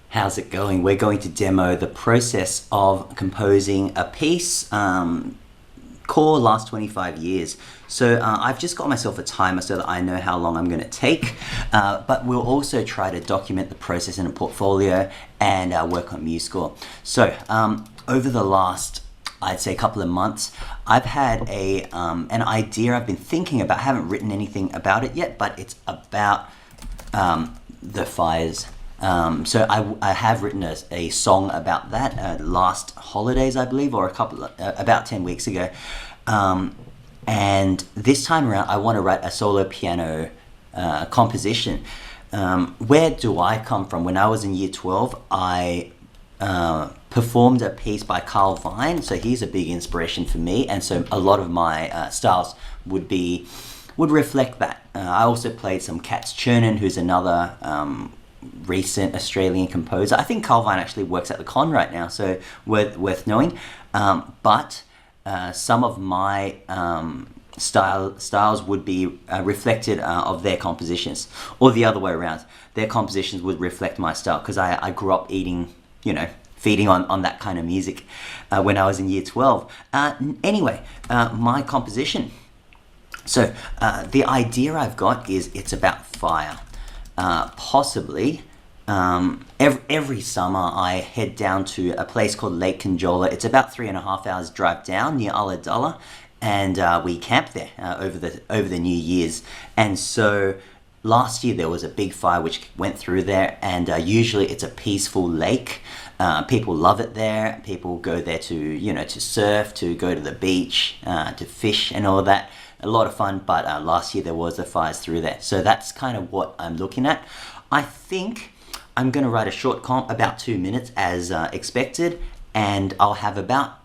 How's it going? We're going to demo the process of composing a piece, core last 25 years. So I've just got myself a timer so that I know how long I'm going to take, but we'll also try to document the process in a portfolio and work on MuseScore. So over the last, I'd say, couple of months, I've had an idea I've been thinking about. I haven't written anything about it yet, but it's about the fires. So I have written a song about that last holidays, I believe, or about 10 weeks ago. And this time around, I want to write a solo piano composition. Where do I come from? When I was in year 12, I performed a piece by Carl Vine, so he's a big inspiration for me, and so a lot of my styles would reflect that. I also played some Katz Chernin, who's another recent Australian composer. I think Carl Vine actually works at the Con right now, so worth knowing. But some of my styles would be reflected of their compositions, or the other way around. Their compositions would reflect my style, because I grew up eating, feeding on that kind of music when I was in year 12. Anyway, my composition. So the idea I've got is it's about fire. Possibly every summer I head down to a place called Lake Conjola. It's about 3.5 hours drive down near Ulladulla, and we camp there over the New Year's. And so last year there was a big fire which went through there, and usually it's a peaceful lake. People love it there. People go there to surf, to go to the beach, to fish and all that. A lot of fun, but last year there was the fires through there. So that's kind of what I'm looking at. I think I'm going to write a short comp, about 2 minutes as expected, and I'll have about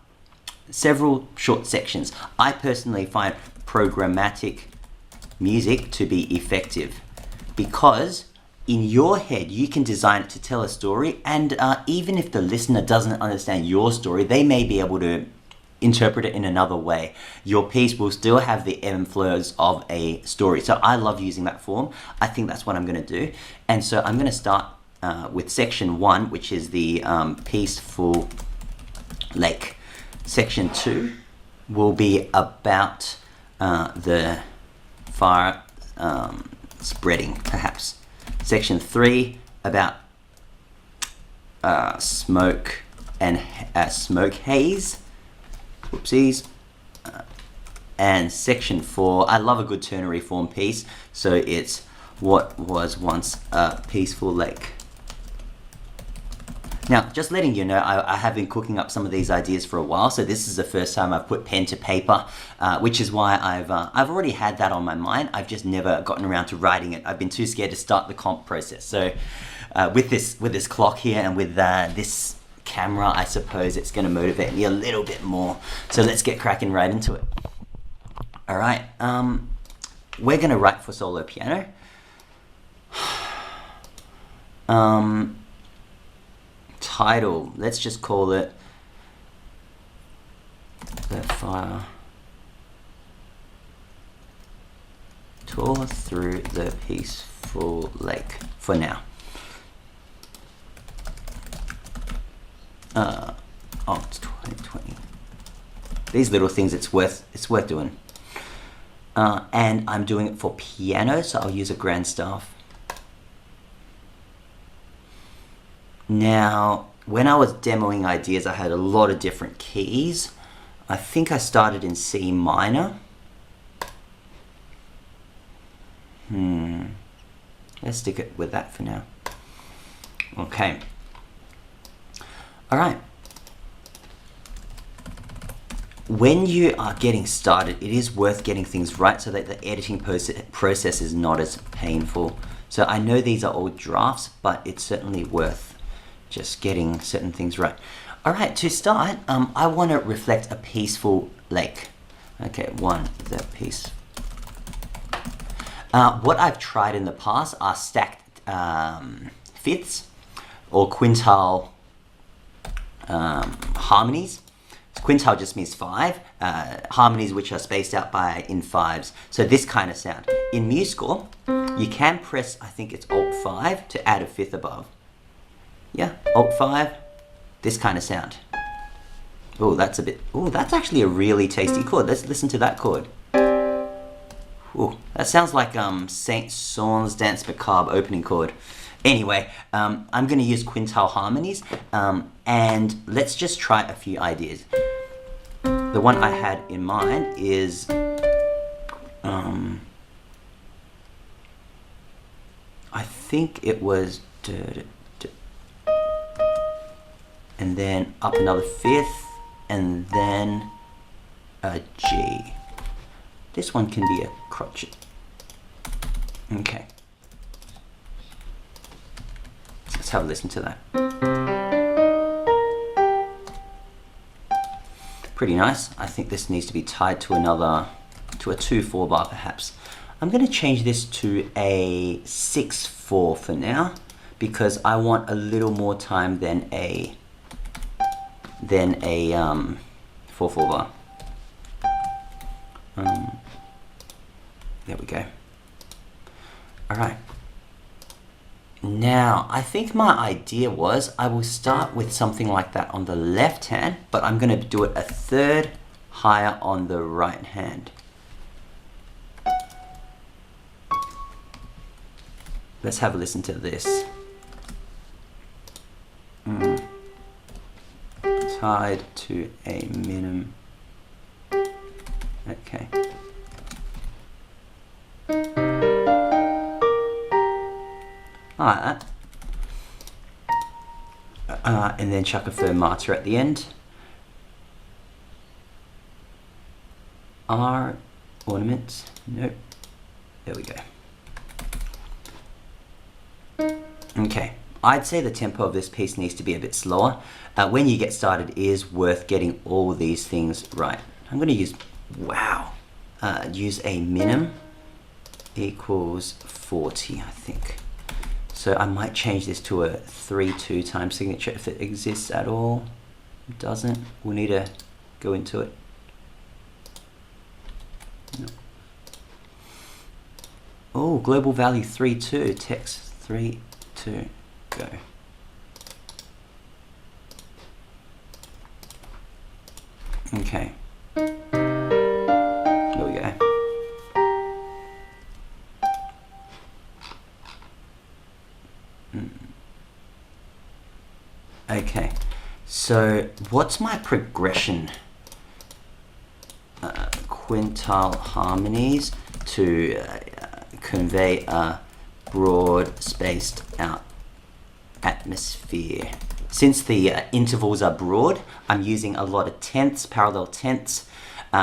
several short sections. I personally find programmatic music to be effective because in your head you can design it to tell a story, and even if the listener doesn't understand your story, they may be able to interpret it in another way. Your piece will still have the ebb and flows of a story. So I love using that form. I think that's what I'm going to do. And so I'm going to start with section 1, which is the Peaceful Lake. Section 2 will be about the fire spreading, perhaps. Section 3 about smoke and smoke haze. Whoopsies. And section 4, I love a good ternary form piece, so it's what was once a peaceful lake. Now, just letting you know, I have been cooking up some of these ideas for a while, so this is the first time I've put pen to paper, which is why I've already had that on my mind. I've just never gotten around to writing it. I've been too scared to start the comp process. So with this clock here and with this camera, I suppose it's going to motivate me a little bit more. So let's get cracking right into it. All right, we're going to write for solo piano. Title, let's just call it The Fire Tour Through the Peaceful Lake for now. It's 2020. These little things, it's worth doing. And I'm doing it for piano, so I'll use a grand staff. Now, when I was demoing ideas, I had a lot of different keys. I think I started in C minor. Let's stick it with that for now. Okay. All right. When you are getting started, it is worth getting things right so that the editing process is not as painful. So I know these are all drafts, but it's certainly worth just getting certain things right. All right, to start, I want to reflect a peaceful lake. Okay, the piece. What I've tried in the past are stacked fifths or quintile harmonies. Quintile just means 5, harmonies which are spaced out in 5s. So this kind of sound. In MuseScore, you can press, I think it's Alt 5 to add a fifth above. Yeah, Alt 5, this kind of sound. Oh, that's a bit, oh, that's actually a really tasty chord. Let's listen to that chord. Oh, that sounds like Saint Saëns Danse Macabre opening chord. Anyway, I'm going to use Quintile Harmonies, and let's just try a few ideas. The one I had in mind is, I think it was, and then up another fifth, and then a G. This one can be a crotchet. Okay. Let's have a listen to that. Pretty nice. I think this needs to be tied to another, to a 2/4 bar perhaps. I'm going to change this to a 6/4 for now, because I want a little more time than a 4/4 bar. There we go. All right. Now, I think my idea was I will start with something like that on the left hand, but I'm going to do it a third higher on the right hand. Let's have a listen to this. Tied to a minimum. Okay. I like that. And then chuck a fermata at the end. R ornaments. Nope. There we go. Okay. I'd say the tempo of this piece needs to be a bit slower. When you get started, it is worth getting all these things right. I'm going to use, use a minim equals 40, I think. So I might change this to a 3/2 time signature if it exists at all. It doesn't. We'll need to go into it. No. Oh, global value 3/2, text 3/2, go. Okay. There we go. Okay, so what's my progression? Quintile Harmonies to convey a broad spaced out atmosphere. Since the intervals are broad, I'm using a lot of tenths, parallel tenths,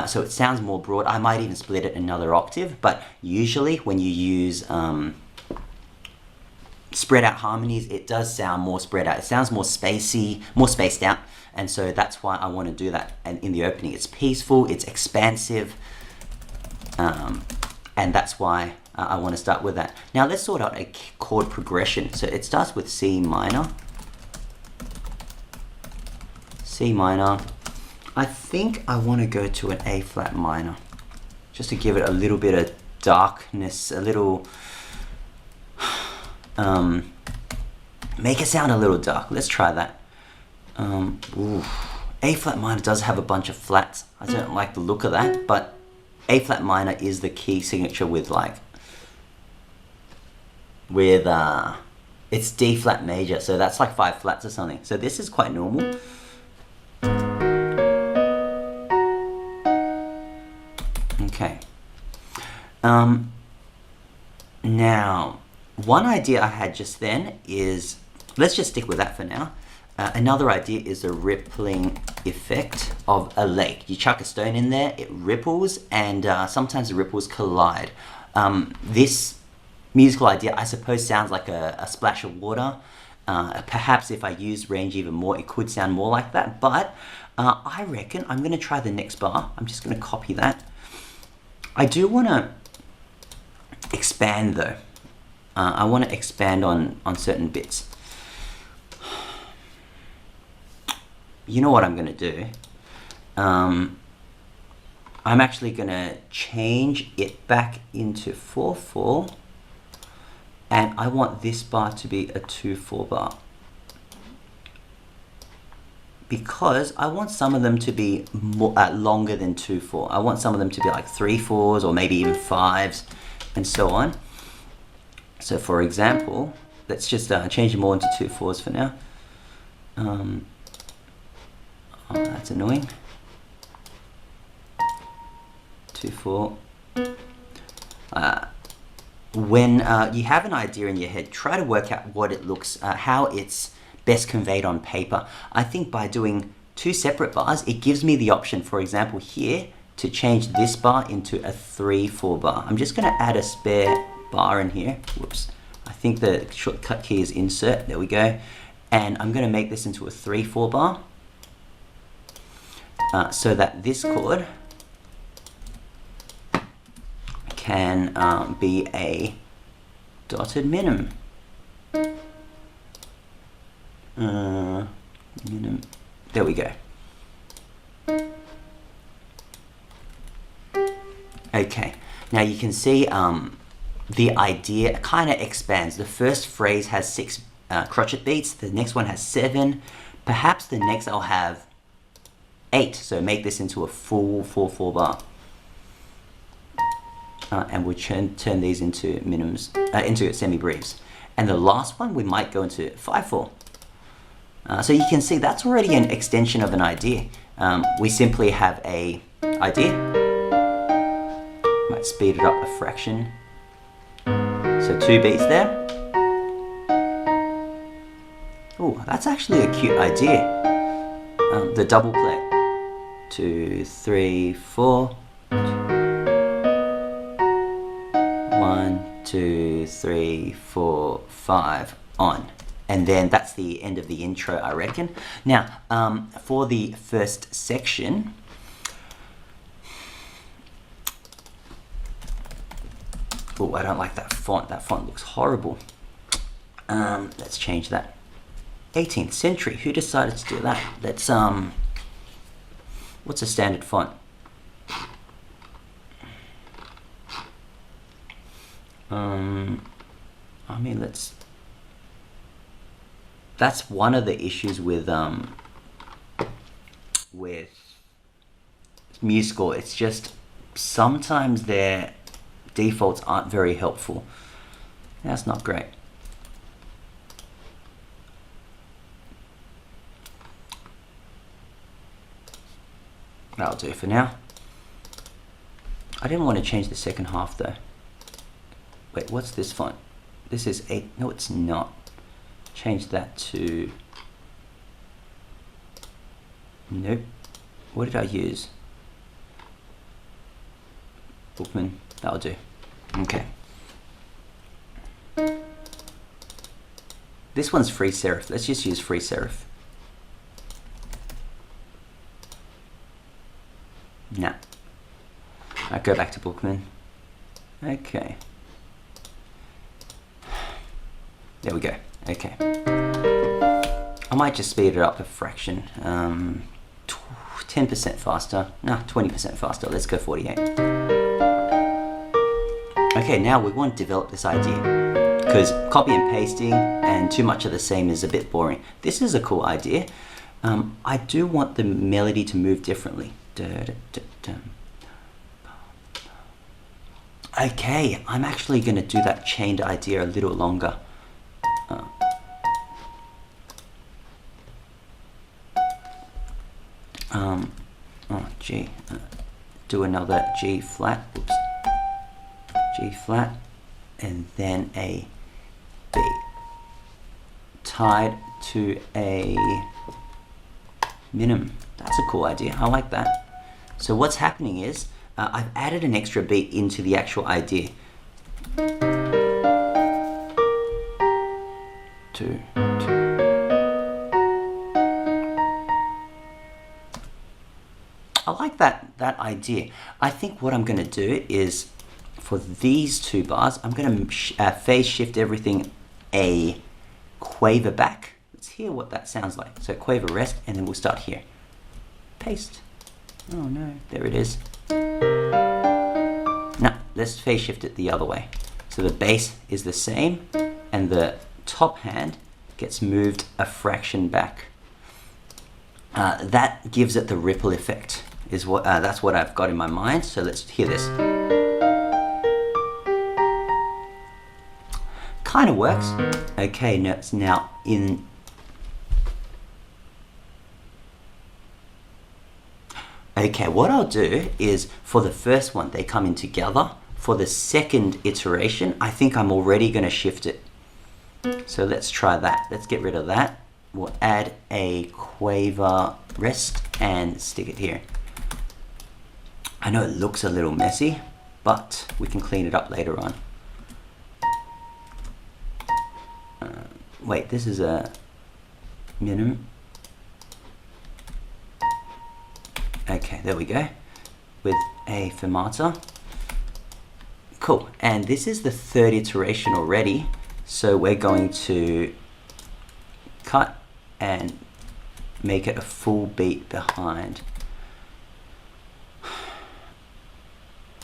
so it sounds more broad. I might even split it another octave, but usually when you use spread out harmonies, it does sound more spread out. It sounds more spacey, more spaced out, and so that's why I want to do that. And in the opening, it's peaceful, it's expansive, and that's why I want to start with that. Now let's sort out a chord progression. So it starts with C minor. C minor. I think I want to go to an A flat minor, just to give it a little bit of darkness, a little, make it sound a little dark. Let's try that. A flat minor does have a bunch of flats. I don't like the look of that, but A flat minor is the key signature with it's D flat major, so that's like 5 flats or something. So this is quite normal. Okay. Now, one idea I had just then is, let's just stick with that for now. Another idea is the rippling effect of a lake. You chuck a stone in there, it ripples, and sometimes the ripples collide. This musical idea, I suppose, sounds like a splash of water. Perhaps if I use range even more, it could sound more like that, but I reckon I'm going to try the next bar. I'm just going to copy that. I do want to expand though. I want to expand on certain bits. You know what I'm going to do? I'm actually going to change it back into 4/4, and I want this bar to be a 2/4 bar. because I want some of them to be more, longer than 2/4. I want some of them to be like 3/4 or maybe even 5s and so on. So for example, let's just change them all into 2/4s for now. Oh, that's annoying. 2/4. When you have an idea in your head, try to work out what it looks, how it's best conveyed on paper. I think by doing 2 separate bars, it gives me the option, for example here, to change this bar into a 3/4 bar. I'm just going to add a spare bar in here. Whoops. I think the shortcut key is insert. There we go. And I'm going to make this into a 3/4 bar so that this chord can be a dotted minim. Minim. There we go. Okay, now you can see the idea kind of expands. The first phrase has 6 crotchet beats, the next one has 7, perhaps the next I'll have 8, so make this into a full 4/4 bar. And we'll turn these into minims, into semi-breves. And the last one we might go into 5/4. So you can see that's already an extension of an idea. We simply have a idea. Might speed it up a fraction. So 2 beats there. Oh, that's actually a cute idea. The double play. 2, 3, 4. 1, 2, 3, 4, 5 on. And then that's the end of the intro, I reckon. Now, for the first section, oh, I don't like that font. That font looks horrible. Let's change that. 18th century. Who decided to do that? Let's what's a standard font? I mean, that's one of the issues with MuseScore. It's just sometimes their defaults aren't very helpful. That's not great. That'll do for now. I didn't want to change the second half though. Wait, what's this font? This is 8. No, it's not. Change that to... Nope. What did I use? Bookman. That'll do. Okay. This one's free serif. Let's just use free serif. Nah. I'll go back to Bookman. Okay. There we go. Okay. I might just speed it up a fraction. 10% faster. No, 20% faster. Let's go 48. Okay, now we want to develop this idea, because copy and pasting and too much of the same is a bit boring. This is a cool idea. I do want the melody to move differently. Okay, I'm actually going to do that chained idea a little longer. Oh, G. Do another G flat. Oops. G flat, and then a B. Tied to a minim. That's a cool idea. I like that. So what's happening is I've added an extra beat into the actual idea. 2, 2. I like that idea. I think what I'm going to do is, for these 2 bars, I'm going to phase shift everything a quaver back. Let's hear what that sounds like. So quaver rest, and then we'll start here. Paste. Oh no, there it is. Now, let's phase shift it the other way. So the bass is the same, and the top hand gets moved a fraction back. that gives it the ripple effect. Is what that's what I've got in my mind. So let's hear this. Kind of works. Okay, now in. Okay, what I'll do is for the first one, they come in together. For the second iteration, I think I'm already going to shift it. So let's try that. Let's get rid of that. We'll add a quaver rest and stick it here. I know it looks a little messy, but we can clean it up later on. Wait, this is a minimum. Okay, there we go. With a fermata. Cool, and this is the third iteration already. So we're going to cut and make it a full beat behind.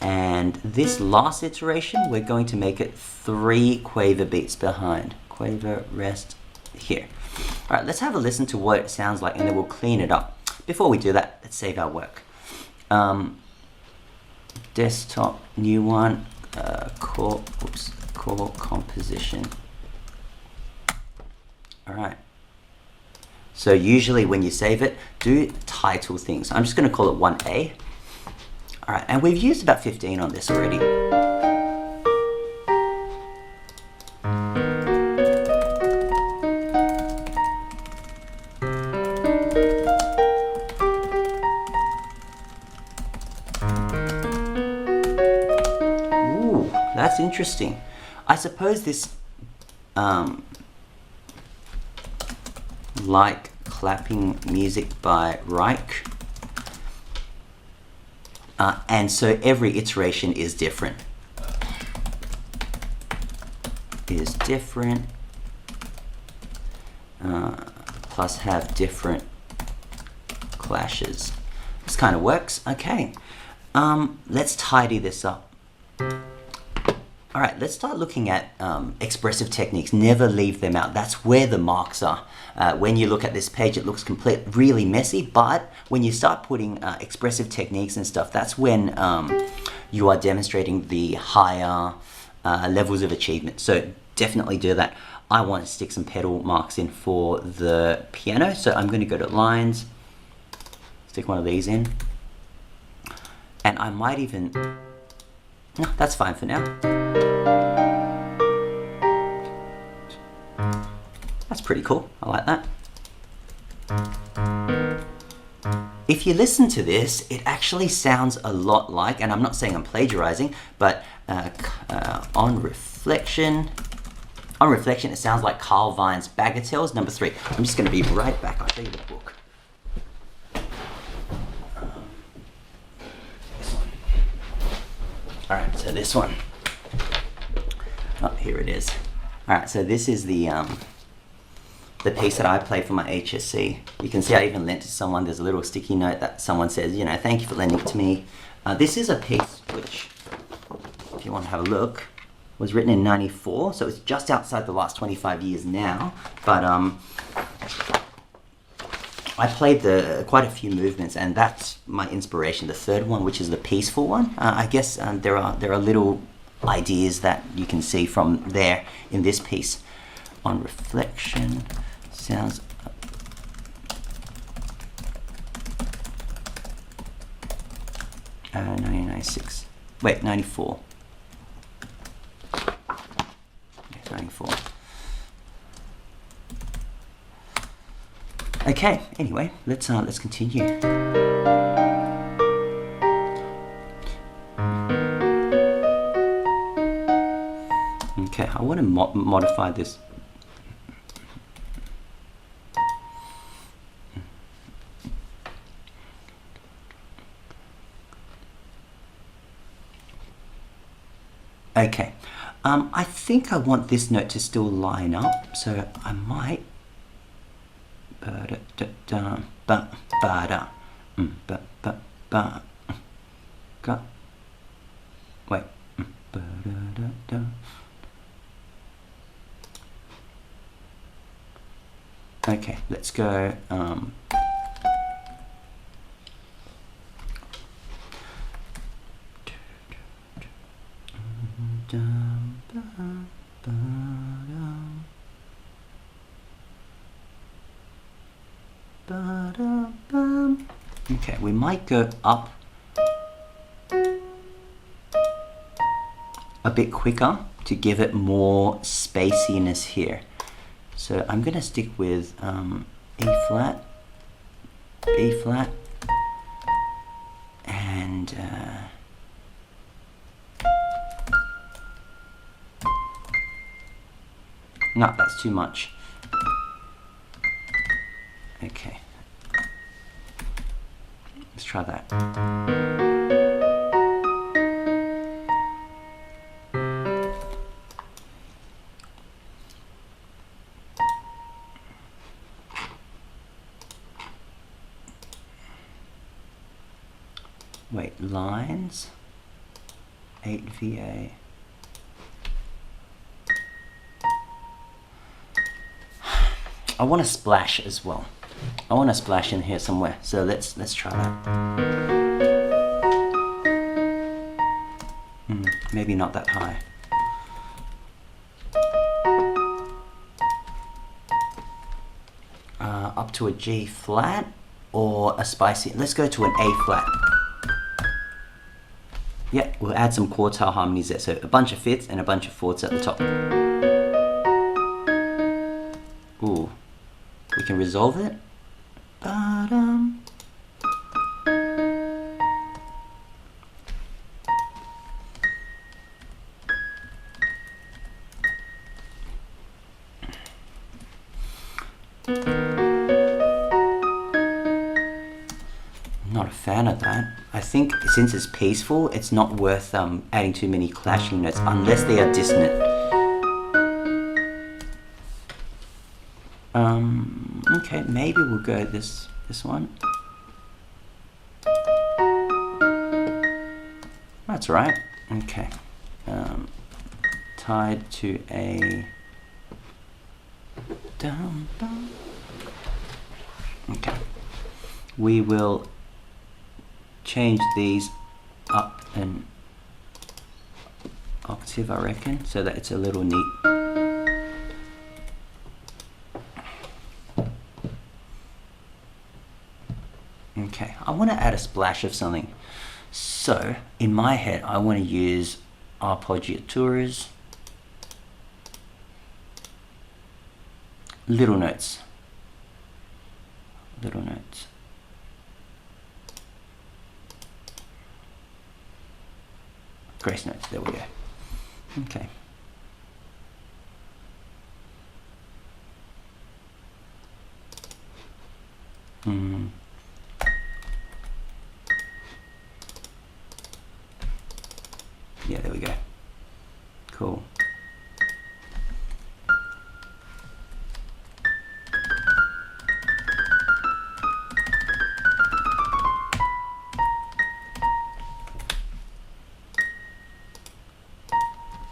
And this last iteration, we're going to make it 3 quaver beats behind. Quaver, rest, here. All right, let's have a listen to what it sounds like and then we'll clean it up. Before we do that, let's save our work. Desktop, new one, core composition. All right. So usually when you save it, do title things. I'm just going to call it 1A. All right, and we've used about 15 on this already. Ooh, that's interesting. I suppose this, like clapping music by Reich. And so every iteration is different. Plus have different clashes. This kind of works. Okay. Let's tidy this up. All right, let's start looking at expressive techniques. Never leave them out. That's where the marks are. When you look at this page, it looks really messy, but when you start putting expressive techniques and stuff, that's when you are demonstrating the higher levels of achievement. So definitely do that. I want to stick some pedal marks in for the piano, so I'm going to go to lines, stick one of these in, and I might even, no, that's fine for now. That's pretty cool. I like that. If you listen to this, it actually sounds a lot like, and I'm not saying I'm plagiarizing, but on reflection, it sounds like Carl Vine's Bagatelles number 3. I'm just going to be right back. I'll show you the book. This one. All right, so this one. Oh, here it is. All right, so this is the piece that I play for my HSC. You can see I even lent to someone. There's a little sticky note that someone says, you know, thank you for lending it to me. This is a piece which, if you want to have a look, was written in '94, so it's just outside the last 25 years now. But I played quite a few movements, and that's my inspiration. The third one, which is the peaceful one, I guess there are little ideas that you can see from there in this piece. On reflection, sounds. Uh, 1996. Wait, 94. 94. Okay. Anyway, let's continue. Okay, I want to modify this. Okay, I think I want this note to still line up, so I might. Wait. Okay, let's go. Ba-da-bum. Okay, we might go up a bit quicker to give it more spaciness here. So I'm gonna stick with E flat, B flat, and no, that's too much. Okay, let's try that. Wait, lines, 8 VA. I want to splash as well. I want to splash in here somewhere. So let's try that. Maybe not that high. Up to a G flat or a spicy. Let's go to an A flat. Yeah, we'll add some Quintile Harmonies there. So a bunch of fifths and a bunch of fourths at the top. Ooh, we can resolve it. Ba-dum. Not a fan of that. I think since it's peaceful, it's not worth adding too many clashing notes unless they are dissonant. Okay, maybe we'll go this one. That's right. Okay. Tied to a okay. We will change these up an octave, I reckon, so that it's a little neat. Okay, I want to add a splash of something. So, in my head, I want to use arpeggiaturas, little notes. Little notes. Grace notes, there we go. Okay. Yeah, there we go. Cool.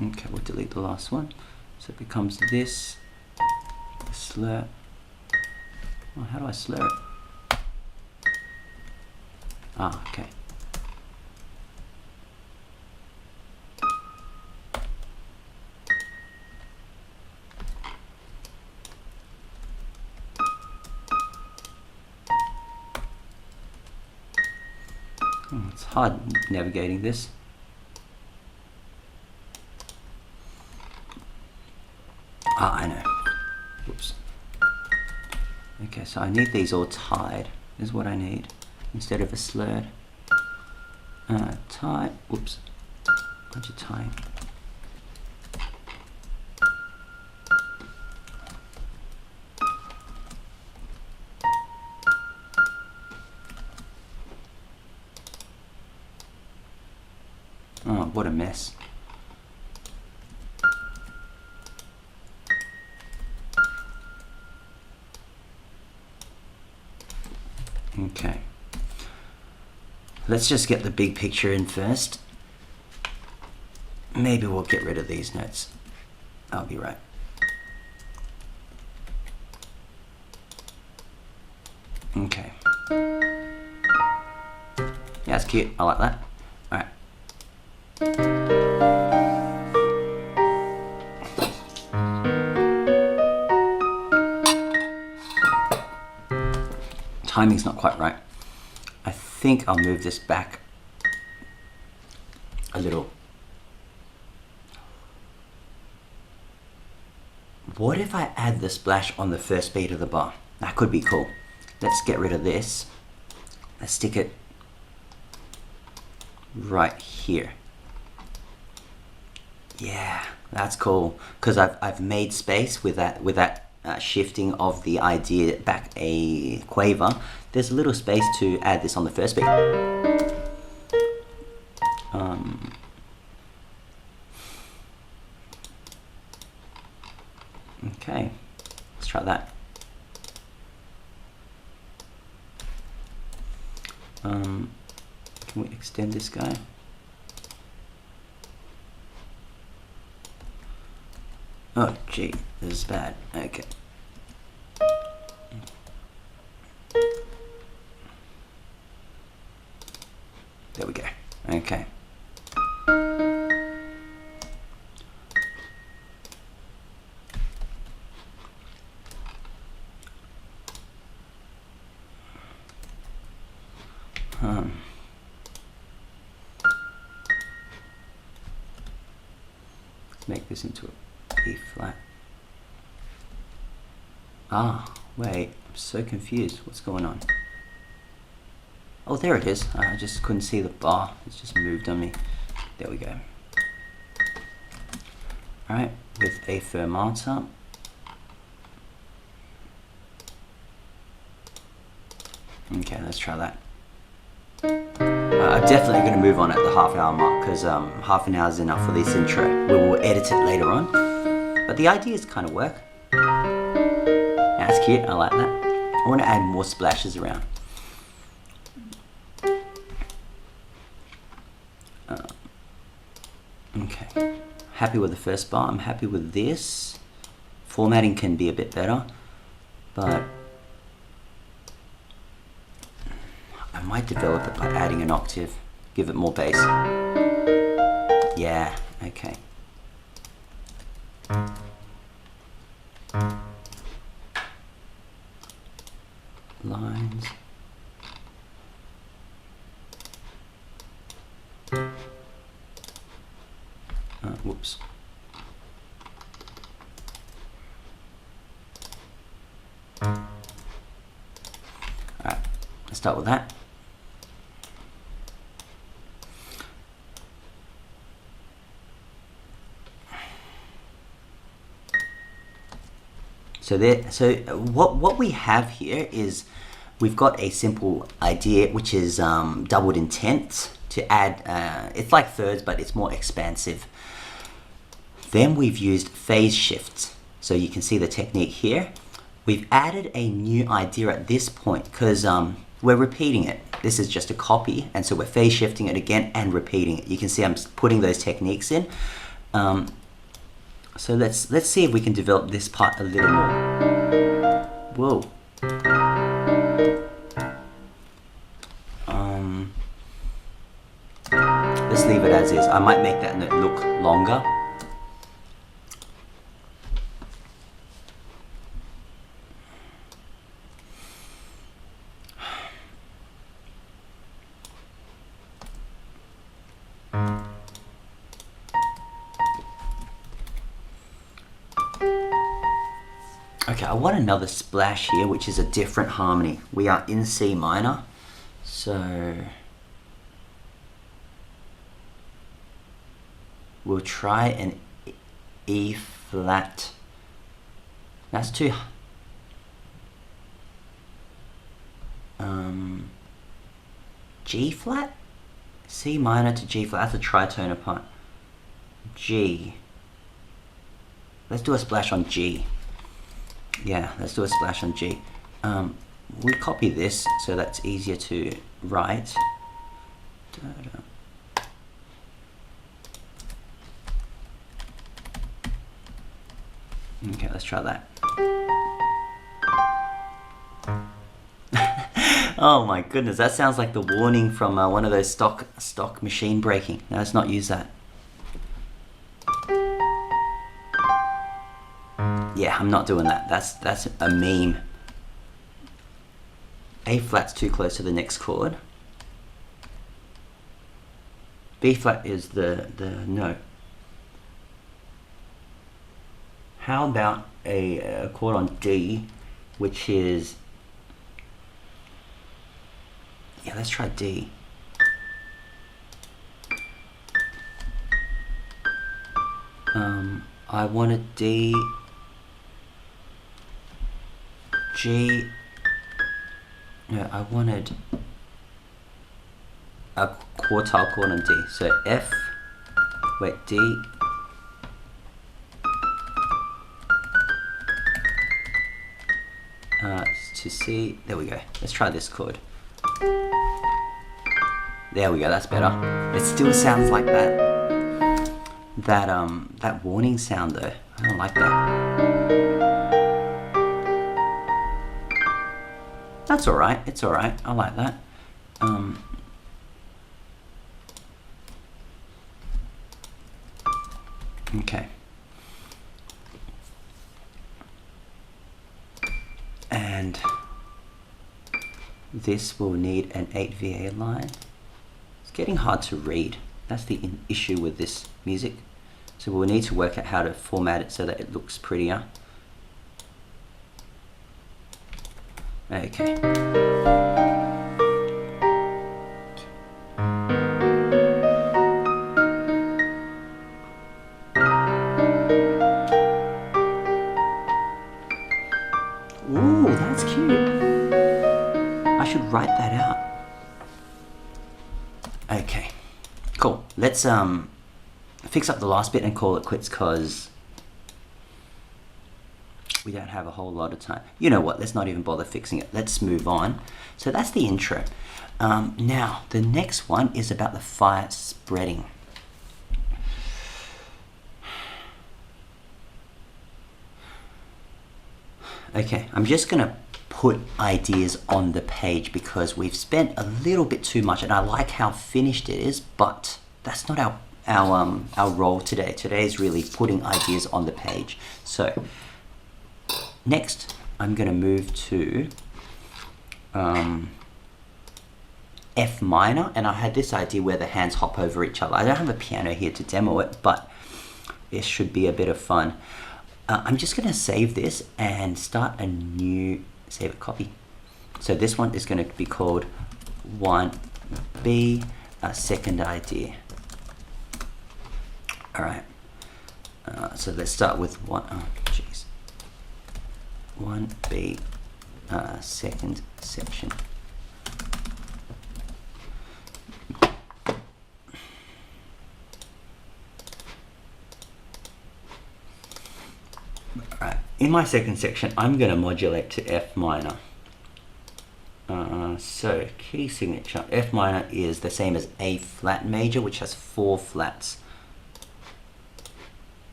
Okay, we'll delete the last one. So it becomes this, the slur. Oh, how do I slur it? Ah, okay. It's hard navigating this. Ah, I know. Whoops. Okay, so I need these all tied. This is what I need. Instead of a slurred. Tie. Whoops. Bunch of tying. Oh, what a mess. Okay. Let's just get the big picture in first. Maybe we'll get rid of these notes. I'll be right. Okay. Yeah, that's cute. I like that. All right. Timing's not quite right. I think I'll move this back a little. What if I add the splash on the first beat of the bar? That could be cool. Let's get rid of this. Let's stick it right here. Yeah, that's cool, because I've made space with that shifting of the idea back a quaver. There's a little space to add this on the first beat. Okay, let's try that. Can we extend this guy? Oh gee, this is bad. Okay. There we go. Okay. Let's make this into a B flat. Ah, wait, I'm so confused. What's going on? Oh, there it is. I just couldn't see the bar. It's just moved on me. There we go. Alright, with a fermata. Okay, let's try that. I'm definitely going to move on at the half-hour mark, because half an hour is enough for this intro. We will edit it later on. But the ideas kind of work. That's cute, I like that. I want to add more splashes around. Okay, happy with the first bar. I'm happy with this. Formatting can be a bit better, but I might develop it by adding an octave, give it more bass. Yeah, okay. Lines. Whoops. Alright, let's start with that. So what we have here is we've got a simple idea, which is doubled intent to add. It's like thirds, but it's more expansive. Then we've used phase shifts. So you can see the technique here. We've added a new idea at this point because we're repeating it. This is just a copy, and so we're phase shifting it again and repeating it. You can see I'm putting those techniques in. So let's see if we can develop this part a little more. Whoa. Let's leave it as is. I might make that note look longer. Okay, I want another splash here, which is a different harmony. We are in C minor, so we'll try an E flat. That's too. G flat? C minor to G flat. That's a tritone apart. G. Let's do a splash on G. Yeah, let's do a splash on G. We copy this so that's easier to write. Okay, let's try that. Oh my goodness, that sounds like the warning from one of those stock machine breaking. No, let's not use that. Yeah, I'm not doing that. That's a meme. A flat's too close to the next chord. B flat is the note. How about a chord on D, which is, yeah, let's try D. I wanted D, G, no, I wanted a quartile chord on D. So F, wait, D, to C, there we go. Let's try this chord. There we go, that's better. It still sounds like that warning sound though. I don't like that. That's alright, it's alright. I like that. Okay. And this will need an 8 VA line. It's getting hard to read. That's the issue with this music. So we'll need to work out how to format it so that it looks prettier. Okay. Ooh, that's cute. I should write that out. Okay, cool. Let's fix up the last bit and call it quits because we don't have a whole lot of time. You know what, let's not even bother fixing it. Let's move on. So that's the intro. Now, the next one is about the fire spreading. Okay, I'm just gonna put ideas on the page because we've spent a little bit too much and I like how finished it is, but that's not our role today. Today is really putting ideas on the page. So next, I'm going to move to F minor, and I had this idea where the hands hop over each other. I don't have a piano here to demo it, but it should be a bit of fun. I'm just going to save this and start a new save it copy. So this one is going to be called 1B, second idea. All right. So let's start with 1B, second section. Alright, in my second section, I'm going to modulate to F minor. So key signature, F minor is the same as A flat major, which has 4 flats.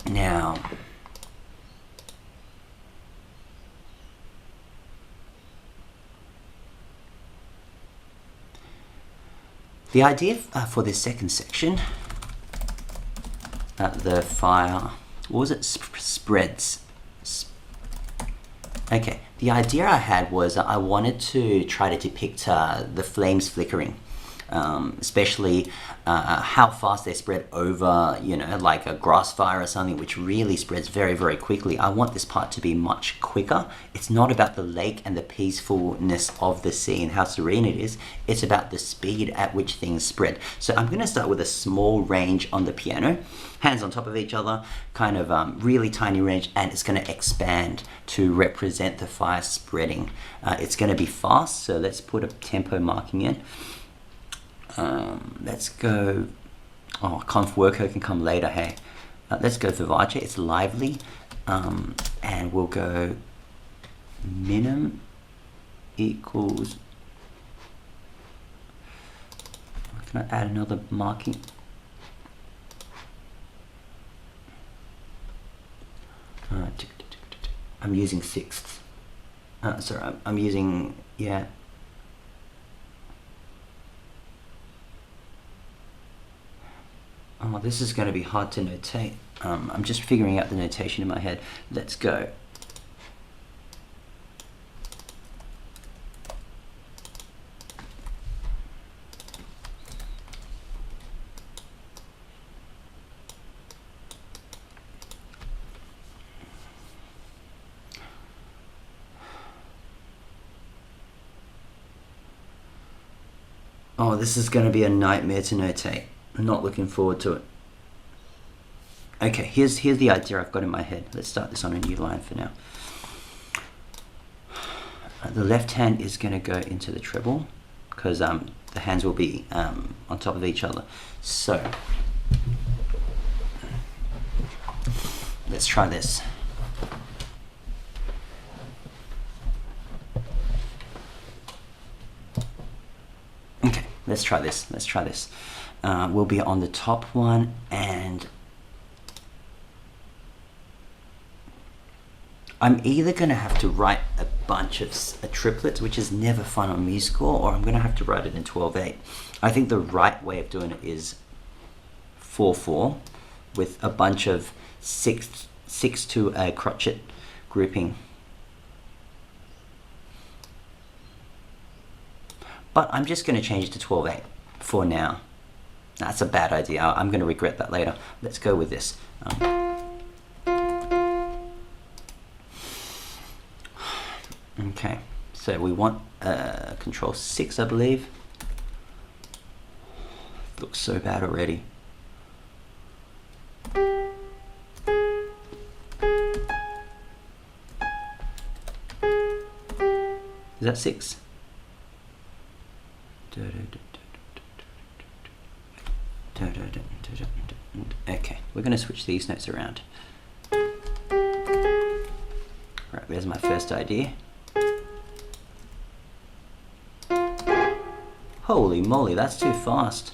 Now, the idea for this second section, the fire, what was it? Spreads. Okay, the idea I had was I wanted to try to depict the flames flickering. Especially how fast they spread over, you know, like a grass fire or something, which really spreads very, very quickly. I want this part to be much quicker. It's not about the lake and the peacefulness of the sea and how serene it is. It's about the speed at which things spread. So I'm going to start with a small range on the piano, hands on top of each other, kind of really tiny range, and it's going to expand to represent the fire spreading. It's going to be fast, so let's put a tempo marking in. Let's go, conf worko can come later, hey. Let's go vivace, it's lively, and we'll go minim equals, can I add another marking? I'm using sixths. Sorry, I'm using, yeah. Oh, this is going to be hard to notate. I'm just figuring out the notation in my head. Let's go. Oh, this is going to be a nightmare to notate. I'm not looking forward to it. Okay, here's the idea I've got in my head. Let's start this on a new line for now. The left hand is going to go into the treble because the hands will be on top of each other. So let's try this. Okay, let's try this. We'll be on the top one, and I'm either going to have to write a bunch of triplets, which is never fun on musical, or I'm going to have to write it in 12/8. I think the right way of doing it is 4/4 with a bunch of 6 to a crotchet grouping. But I'm just going to change it to 12/8 for now. That's a bad idea. I'm going to regret that later. Let's go with this. Okay, so we want control 6, I believe. Looks so bad already. Is that 6? Okay, we're going to switch these notes around. Right, there's my first idea. Holy moly, that's too fast.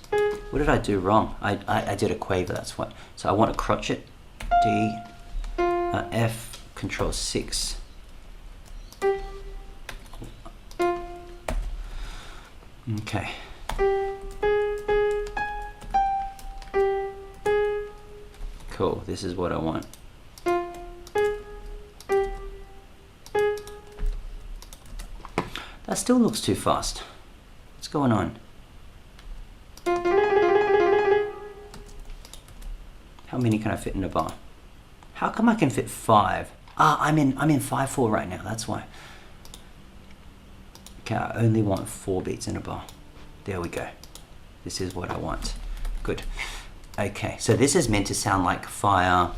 What did I do wrong? I did a quaver, that's what. So I want a crotchet. D, F, control 6. Okay. Cool, this is what I want. That still looks too fast. What's going on? How many can I fit in a bar? How come I can fit 5? Ah, I'm in 5/4 right now, that's why. Okay, I only want 4 beats in a bar. There we go. This is what I want. Good. Okay, so this is meant to sound like fire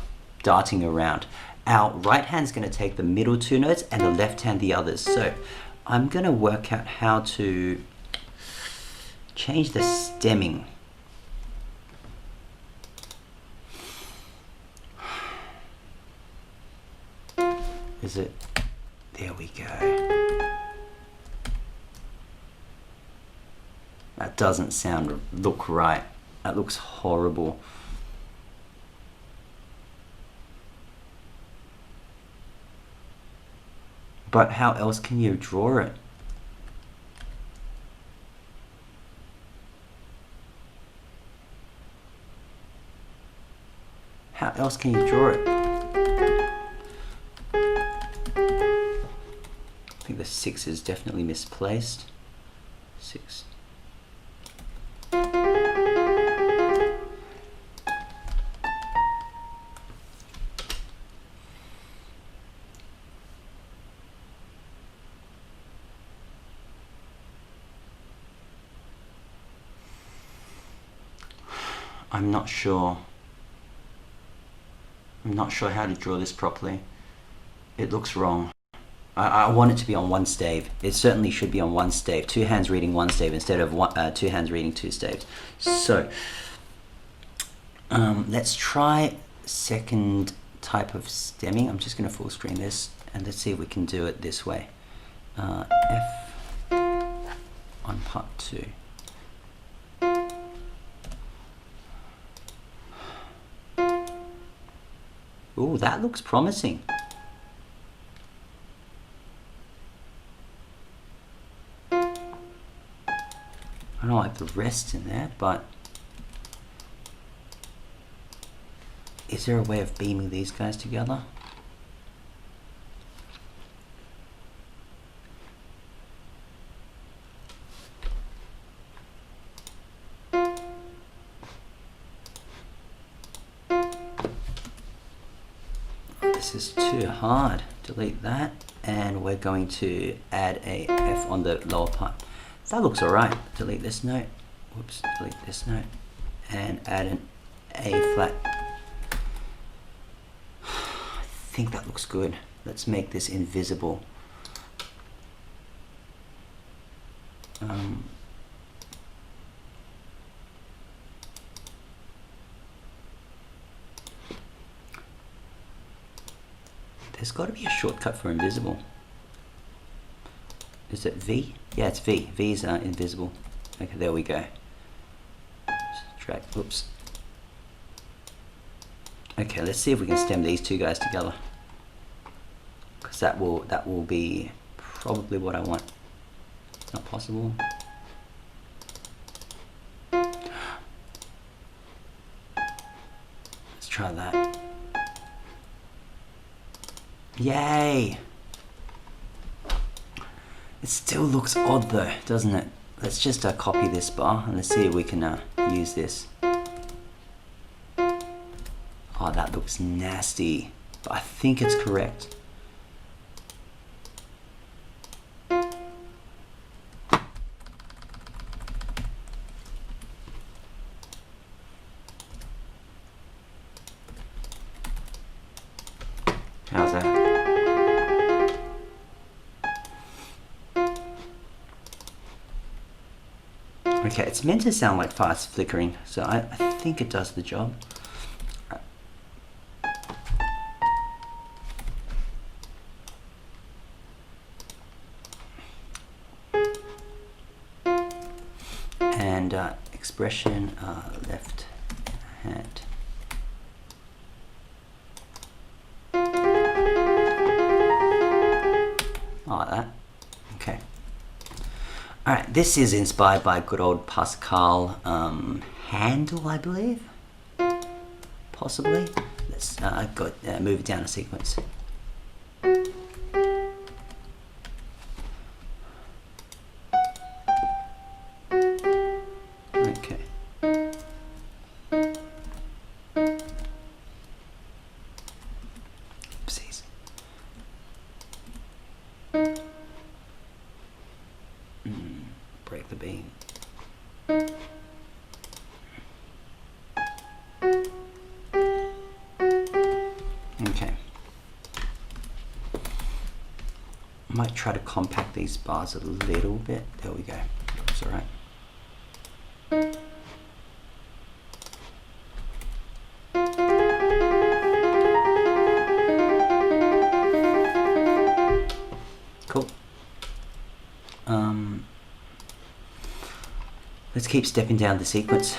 darting around. Our right hand's going to take the middle 2 notes and the left hand the others. So I'm going to work out how to change the stemming. Is it? There we go. That doesn't look right. That looks horrible. But how else can you draw it? How else can you draw it? I think the 6 is definitely misplaced. 6. I'm not sure. I'm not sure how to draw this properly. It looks wrong. I want it to be on 1 stave. It certainly should be on 1 stave. 2 hands reading 1 stave instead of 2 hands reading 2 staves. So let's try second type of stemming. I'm just going to full screen this and let's see if we can do it this way. F on part 2. Ooh, that looks promising. I don't like the rest in there, but is there a way of beaming these guys together? This is too hard. Delete that, and we're going to add a F on the lower part. That looks alright. Delete this note. whoops, delete this note, and add an A flat. I think that looks good. Let's make this invisible. There's got to be a shortcut for invisible. Is it V? Yeah, it's V. V's are invisible. Okay, there we go. Drag, oops. Okay, let's see if we can stem these two guys together, because that will be probably what I want. Not possible. Let's try that. Yay! It still looks odd though, doesn't it? Let's just copy this bar and let's see if we can use this. Oh, that looks nasty, but I think it's correct. How's that? Okay, it's meant to sound like fast flickering, so I think it does the job. And expression left hand. Like that. Okay. Alright, this is inspired by good old Pascal Handel, I believe. Possibly. Let's move it down a sequence. Okay. Oopsies. Break the beam. Okay. Might try to compact these bars a little bit. There we go. That's all right. Cool. Let's keep stepping down the sequence.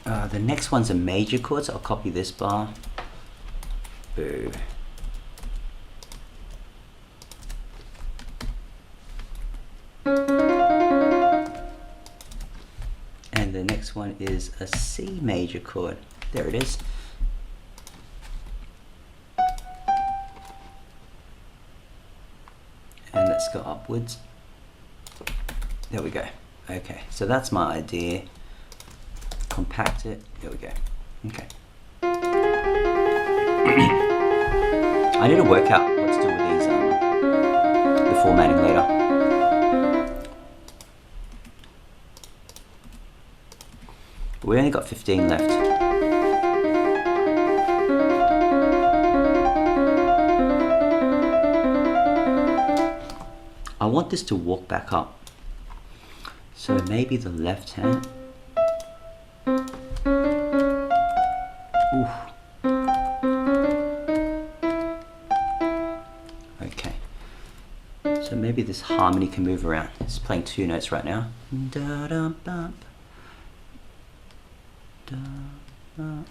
The next one's a major chord, so I'll copy this bar. Boo. And the next one is a C major chord. There it is. And let's go upwards. There we go. Okay, so that's my idea. Compact it. There we go. Okay. I need to work out what to do with these, the formatting later. But we only got 15 left. I want this to walk back up. So maybe the left hand. Oof. Okay. So maybe this harmony can move around. It's playing two notes right now. Da da bump. Da da.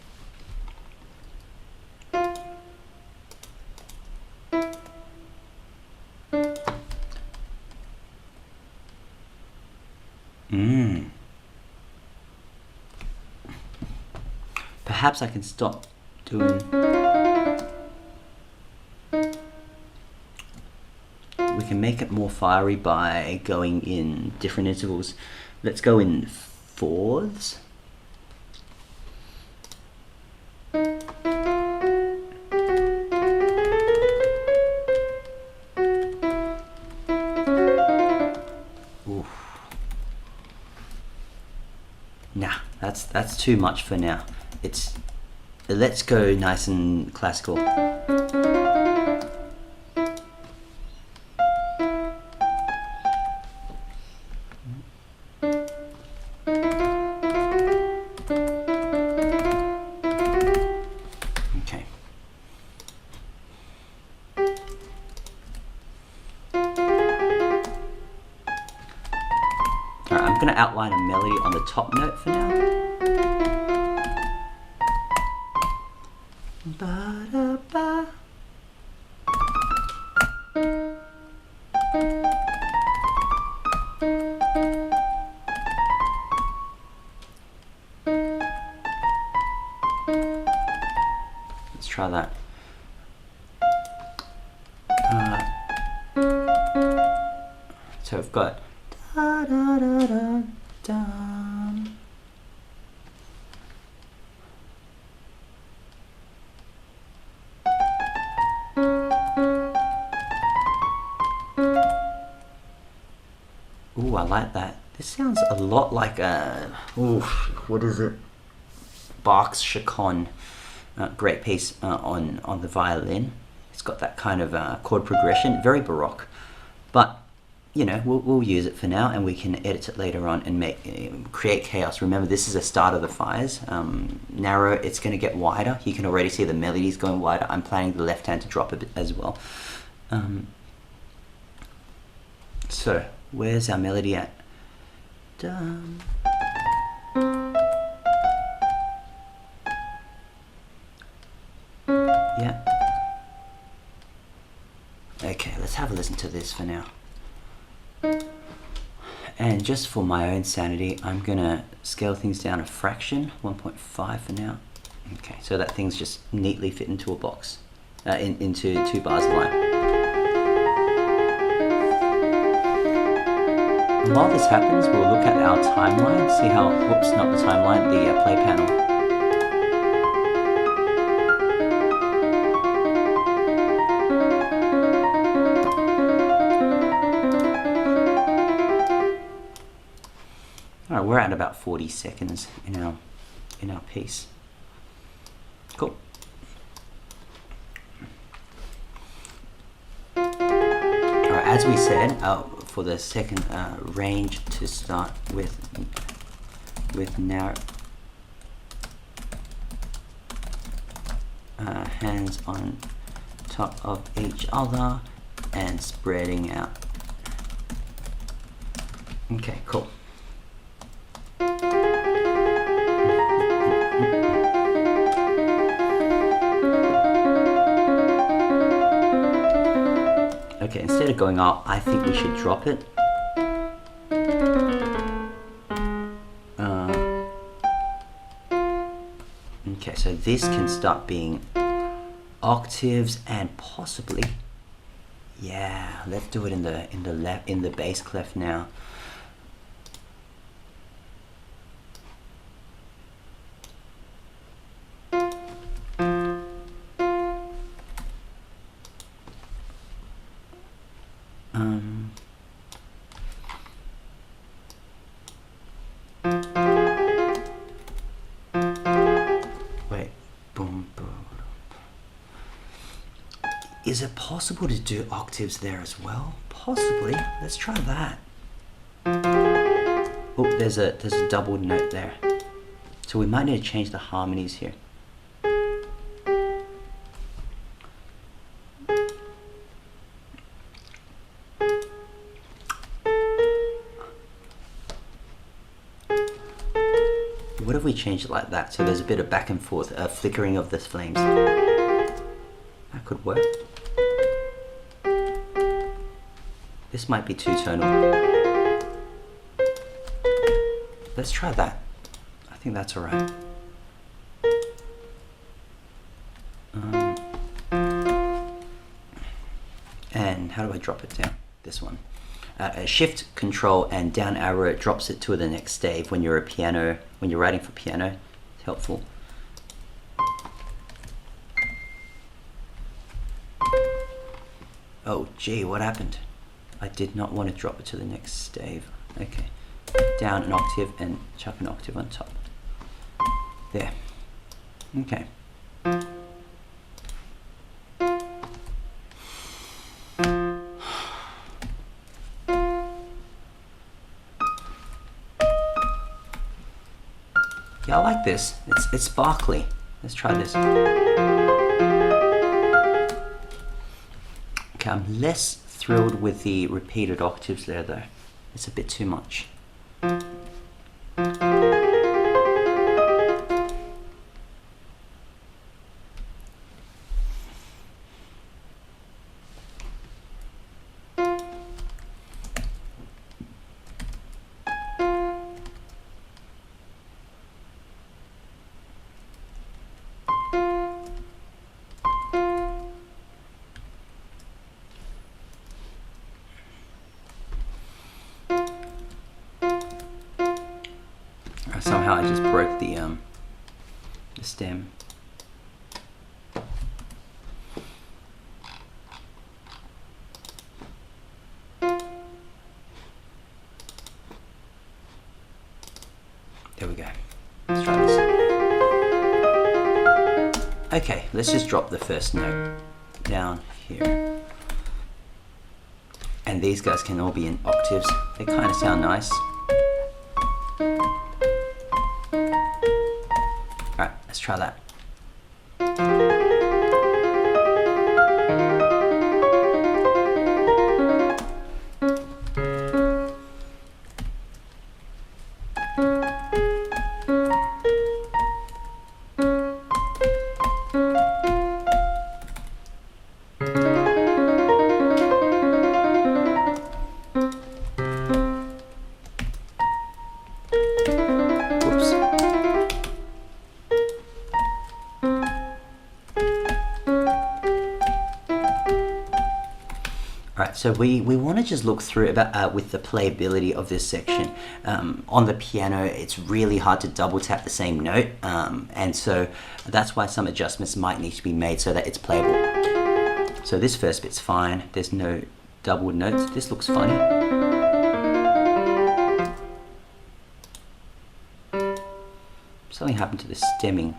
Perhaps I can stop doing. We can make it more fiery by going in different intervals. Let's go in fourths. that's too much for now. Let's go nice and classical. Okay. Alright, I'm gonna outline a melody on the top note for now. Ba-da-ba. Let's try that. So we've got da da da da da. Ooh, I like that. This sounds a lot like what is it? Bach's Chaconne. Great piece on the violin. It's got that kind of chord progression, very baroque. But you know, we'll use it for now, and we can edit it later on and create chaos. Remember, this is a start of the fires. Narrow, it's going to get wider. You can already see the melodies going wider. I'm planning the left hand to drop a bit as well. So, where's our melody at? Dum. Yeah. Okay, let's have a listen to this for now. And just for my own sanity, I'm gonna scale things down a fraction, 1.5 for now. Okay, so that thing's just neatly fit into a box, into 2 bars of line. And while this happens, we'll look at our timeline, see how, whoops, not the timeline, the play panel. Alright, we're at about 40 seconds in our piece. Cool. Alright, as we said, for the second range to start with narrow hands on top of each other and spreading out. Okay, cool. Okay, instead of going up, I think we should drop it. Okay, so this can start being octaves and possibly, yeah, let's do it in the bass clef now. Is it possible to do octaves there as well? Possibly. Let's try that. Oh, there's a double note there. So we might need to change the harmonies here. What if we change it like that? So there's a bit of back and forth, flickering of the flames. That could work. This might be too tonal. Let's try that. I think that's alright. And how do I drop it down? This one. Shift, Control, and down arrow, it drops it to the next stave when you're writing for piano. It's helpful. Oh gee, what happened? I did not want to drop it to the next stave. Okay. Down an octave and chuck an octave on top. There. Okay. Yeah, I like this. It's sparkly. Let's try this. Okay, I'm less thrilled with the repeated octaves there though. It's a bit too much. Somehow I just broke the stem. There we go. Let's try this. Okay, let's just drop the first note down here. And these guys can all be in octaves. They kind of sound nice. Alright, let's try that. Right, so we want to just look through about with the playability of this section. On the piano, it's really hard to double tap the same note, and so that's why some adjustments might need to be made so that it's playable. So this first bit's fine. There's no double notes. This looks funny. Something happened to the stemming.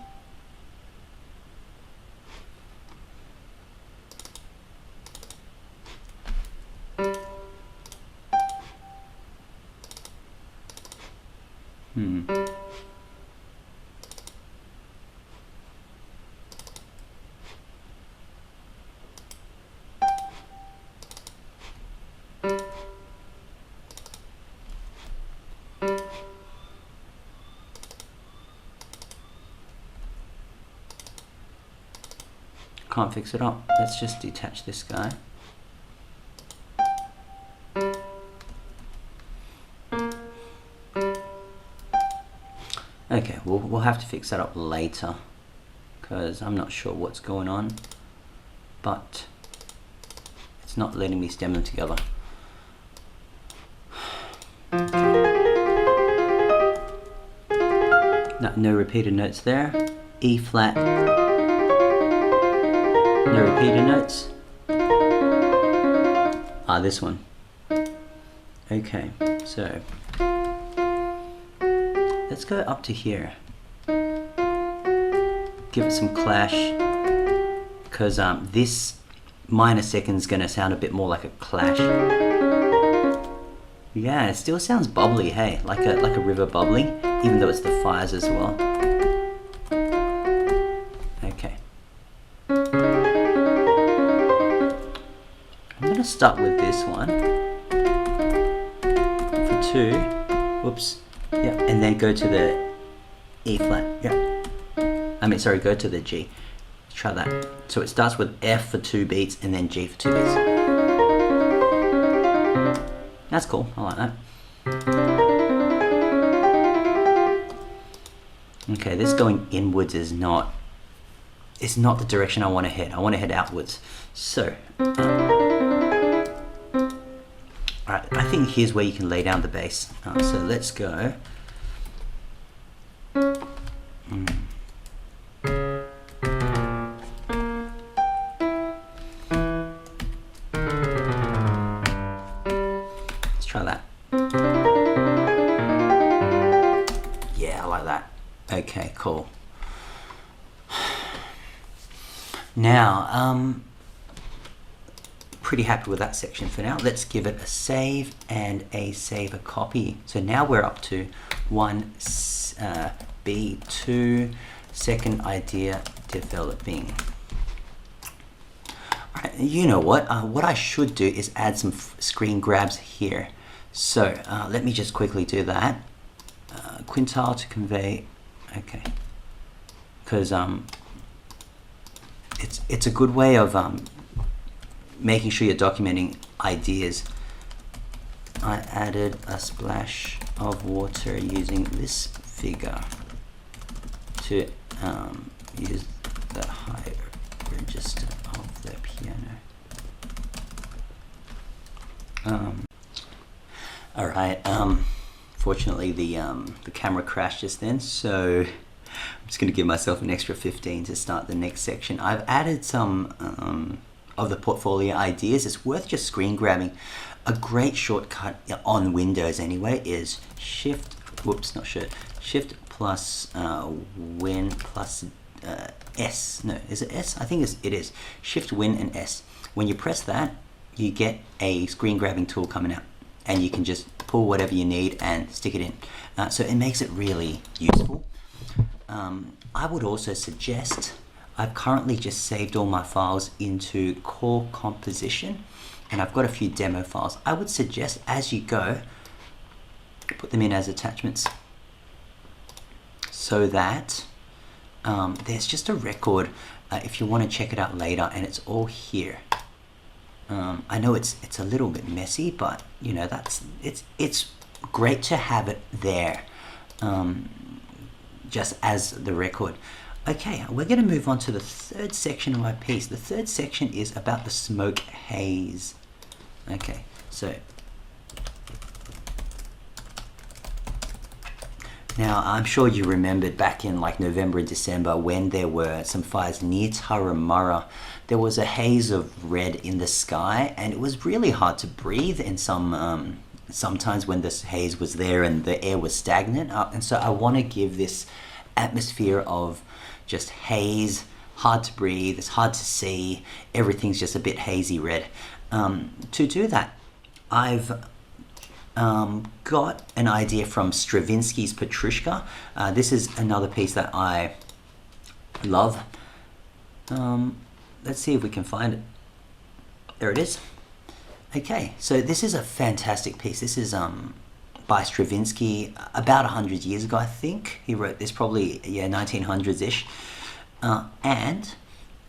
Can't fix it up. Let's just detach this guy. Okay, we'll have to fix that up later because I'm not sure what's going on, but it's not letting me stem them together. No repeated notes there. E flat. No repeated notes. Ah, this one. Okay, so let's go up to here. Give it some clash, because this minor second is going to sound a bit more like a clash. Yeah, it still sounds bubbly, hey, like a river bubbling, even though it's the fires as well. Okay. I'm going to start with this one for 2. Whoops. Yeah, and then go to the E flat. Yeah. Sorry, go to the G. Let's try that. So it starts with F for 2 beats and then G for 2 beats. That's cool. I like that. Okay, this going inwards is not the direction I want to head. I want to head outwards. So, alright, I think here's where you can lay down the bass. So let's go. Let's try that. Yeah, I like that. Okay, cool. Now, pretty happy with that section for now. Let's give it a save and a save a copy. So now we're up to 1B2, second idea developing. All right, you know what? What I should do is add some screen grabs here. So let me just quickly do that. Quintile to convey, okay, because it's a good way of making sure you're documenting ideas. I added a splash of water using this figure to use the high register of the piano. All right. Fortunately, the camera crashed just then, so I'm just going to give myself an extra 15 to start the next section. I've added some of the portfolio ideas. It's worth just screen grabbing. A great shortcut on Windows anyway is Shift plus Win plus S. No, is it S? I think it is. Shift, Win, and S. When you press that, you get a screen grabbing tool coming out, and you can just pull whatever you need and stick it in. So it makes it really useful. I would also suggest, I've currently just saved all my files into Core Composition, and I've got a few demo files. I would suggest as you go, put them in as attachments so that there's just a record if you want to check it out later, and it's all here. I know it's a little bit messy, but you know, it's great to have it there, just as the record. Okay, we're going to move on to the third section of my piece. The third section is about the smoke haze. Okay, so now I'm sure you remembered back in like November and December when there were some fires near Tarahumara. There was a haze of red in the sky, and it was really hard to breathe in sometimes when this haze was there and the air was stagnant. And so I want to give this atmosphere of just haze, hard to breathe, it's hard to see, everything's just a bit hazy red. To do that, I've got an idea from Stravinsky's Petrushka. This is another piece that I love. Let's see if we can find it. There it is. Okay, so this is a fantastic piece. This is by Stravinsky about 100 years ago, I think. He wrote this probably, 1900s-ish. And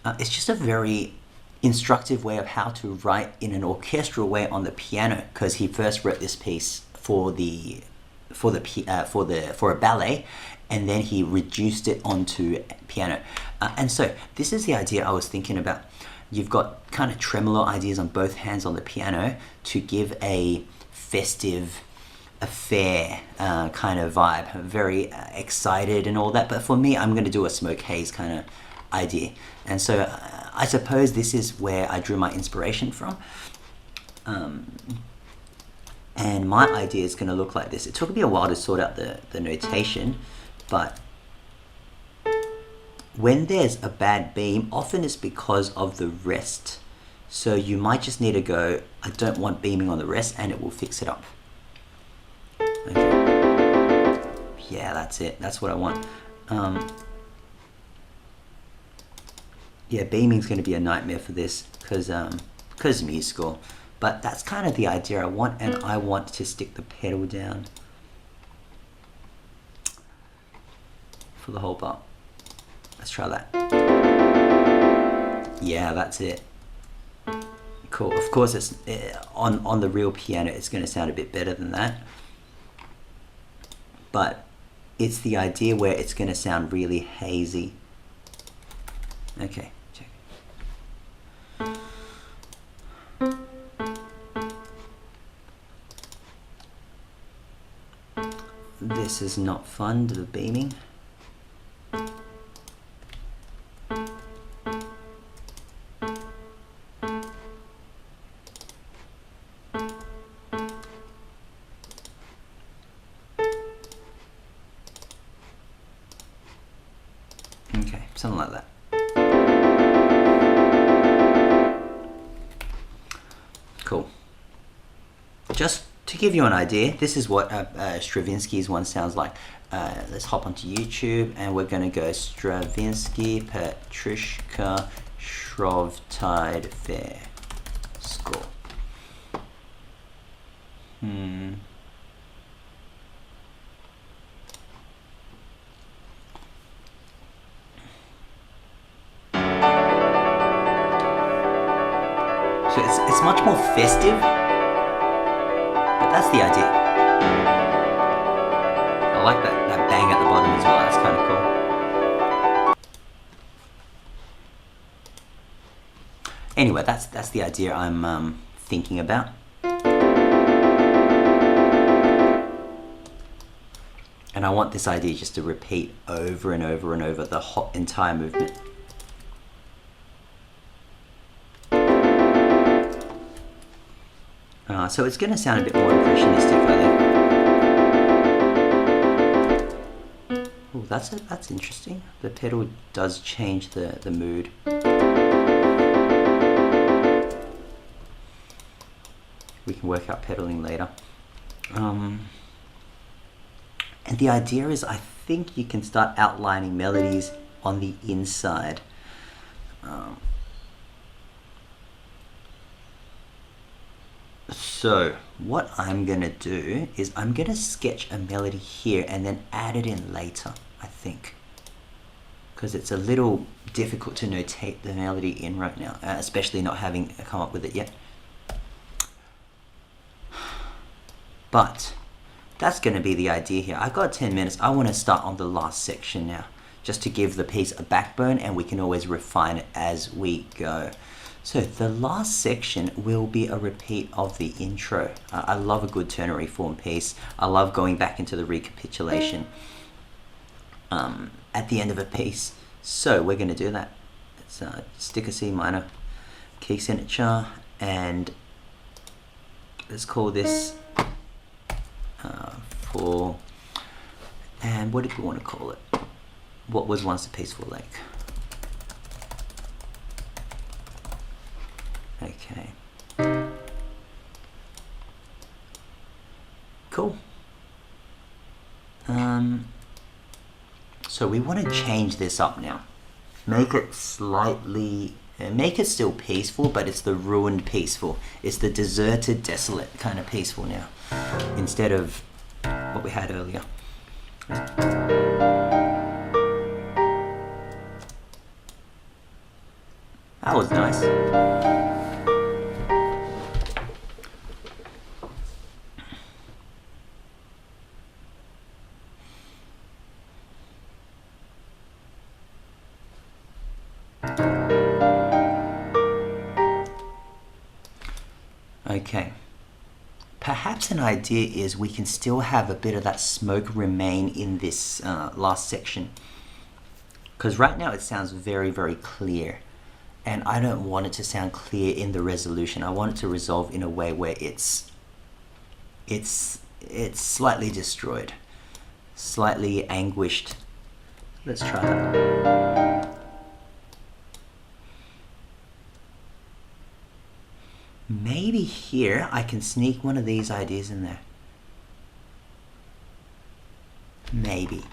it's just a very instructive way of how to write in an orchestral way on the piano, because he first wrote this piece for a ballet, and then he reduced it onto piano. And so this is the idea I was thinking about. You've got kind of tremolo ideas on both hands on the piano to give a festive affair kind of vibe, very excited and all that. But for me, I'm going to do a smoke haze kind of idea. And so I suppose this is where I drew my inspiration from. And my idea is going to look like this. It took me a while to sort out the notation, but when there's a bad beam, often it's because of the rest. So you might just need to go, I don't want beaming on the rest, and it will fix it up. Okay. Yeah, that's it. That's what I want. Yeah, beaming's going to be a nightmare for this because musical. But that's kind of the idea I want, and I want to stick the pedal down for the whole part. Let's try that. Yeah, that's it. Cool. Of course, it's on the real piano, it's going to sound a bit better than that. But it's the idea where it's going to sound really hazy. Okay, check. This is not fun, the beaming. Okay, something like that. just to give you an idea, this is what Stravinsky's one sounds like. Let's hop onto YouTube and we're going to go Stravinsky Petrushka Shrovetide Fair score. So it's much more festive, but that's the idea. I like that bang at the bottom as well, that's kind of cool. Anyway, that's the idea I'm thinking about. And I want this idea just to repeat over and over and over the entire movement. So it's going to sound a bit more impressionistic, I think. Oh, that's interesting. The pedal does change the mood. We can work out pedaling later. And the idea is, I think you can start outlining melodies on the inside. So what I'm going to do is I'm going to sketch a melody here and then add it in later, I think. Because it's a little difficult to notate the melody in right now, especially not having come up with it yet. But that's going to be the idea here. I've got 10 minutes. I want to start on the last section now, just to give the piece a backbone, and we can always refine it as we go. So the last section will be a repeat of the intro. I love a good ternary form piece. I love going back into the recapitulation at the end of a piece. So we're going to do that. Let's stick a C minor key signature, and let's call this 4. And what did we want to call it? What was once a peaceful lake? Okay. Cool. So we want to change this up now. Make it slightly, make it still peaceful, but it's the ruined peaceful. It's the deserted, desolate kind of peaceful now, instead of what we had earlier. That was nice. Okay, perhaps an idea is we can still have a bit of that smoke remain in this last section, because right now it sounds very, very clear, and I don't want it to sound clear in the resolution. I want it to resolve in a way where it's slightly destroyed, slightly anguished. Let's try that. Maybe here I can sneak one of these ideas in there. Maybe.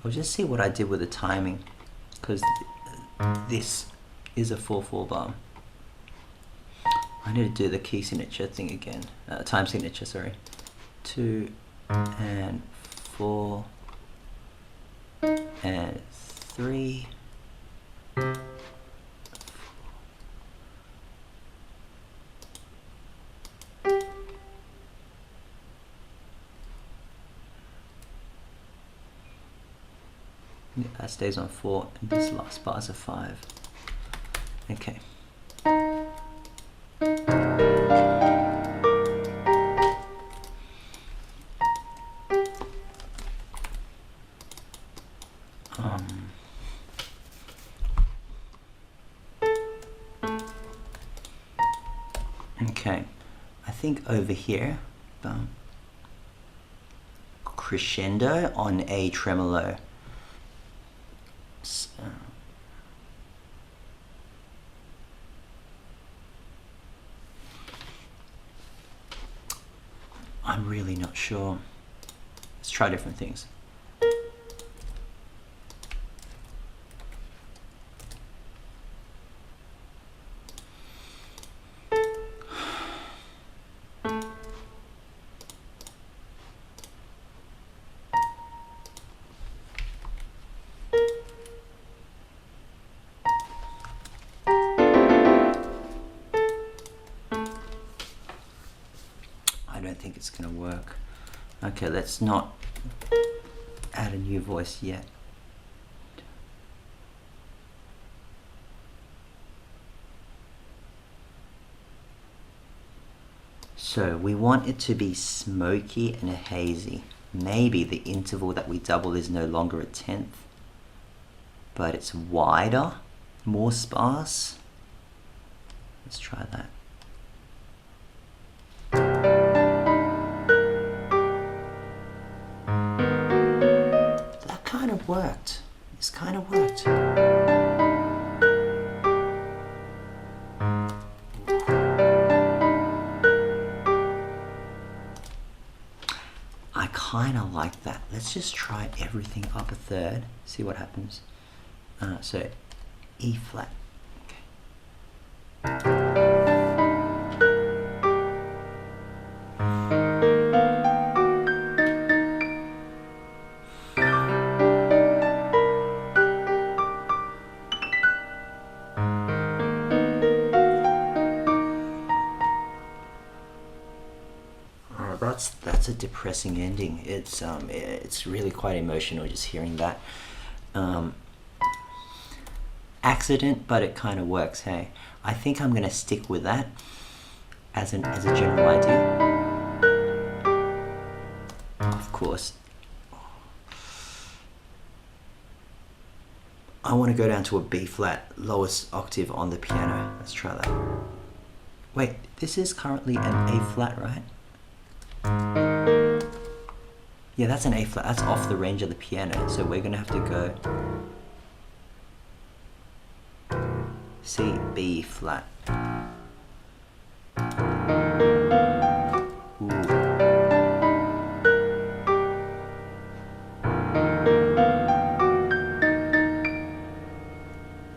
I'll just see what I did with the timing, because this is a 4/4 bar. I need to do the key signature thing again. Time signature, sorry. 2 and 4 and 3. That stays on 4, and this last bar is a 5. Okay. Okay, I think over here, crescendo on A tremolo. I'm really not sure. Let's try different things. I don't think it's going to work. Okay, let's not add a new voice yet. So we want it to be smoky and hazy. Maybe the interval that we double is no longer a tenth, but it's wider, more sparse. Let's try that. That kind of worked. This kind of worked. I kind of like that. Let's just try everything up a third, see what happens. So E flat. Okay. That's a depressing ending. It's really quite emotional just hearing that. Accident, but it kind of works. Hey, I think I'm gonna stick with that as a general idea. Of course, I want to go down to a B flat, lowest octave on the piano. Let's try that. Wait, this is currently an A flat, right? Yeah, that's an A flat. That's off the range of the piano. So we're gonna have to go C, B flat. Ooh.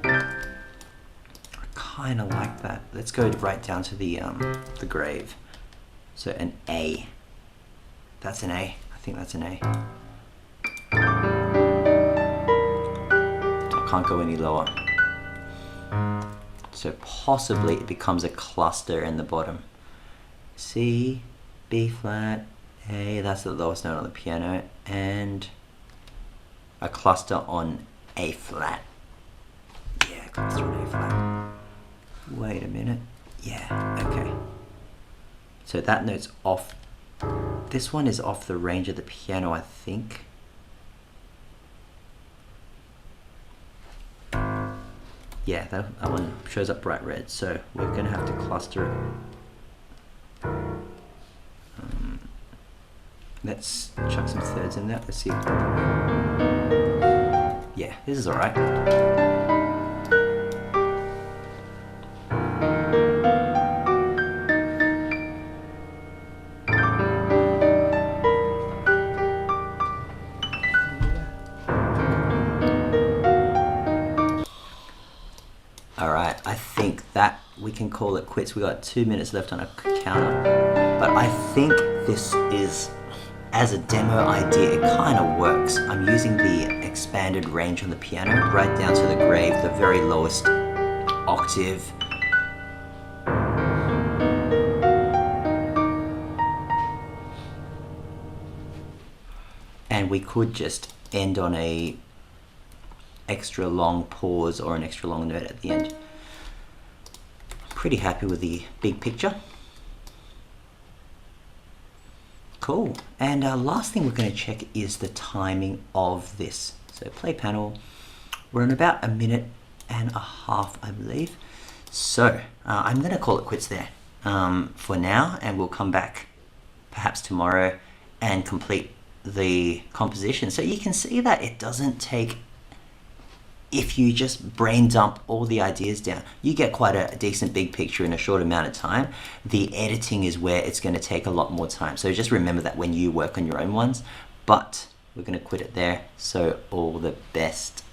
I kind of like that. Let's go right down to the grave. So an A. That's an A. I think that's an A. I can't go any lower. So possibly it becomes a cluster in the bottom. C, B flat, A, that's the lowest note on the piano, and a cluster on A flat. Yeah, cluster on A flat. Wait a minute. Yeah, okay. So that note's off. This one is off the range of the piano, I think. Yeah, that one shows up bright red, so we're gonna have to cluster it. Let's chuck some thirds in there. Let's see. Yeah, this is alright. Alright, I think that we can call it quits. We got 2 minutes left on a counter. But I think this is, as a demo idea, it kind of works. I'm using the expanded range on the piano right down to the grave, the very lowest octave. And we could just end on a extra long pause or an extra long note at the end. Pretty happy with the big picture. Cool. And last thing we're going to check is the timing of this. So play panel. We're in about 1.5 minutes, I believe. So I'm going to call it quits there for now, and we'll come back perhaps tomorrow and complete the composition. So you can see that it doesn't take if you just brain dump all the ideas down, you get quite a decent big picture in a short amount of time. The editing is where it's going to take a lot more time. So just remember that when you work on your own ones. But we're going to quit it there. So all the best.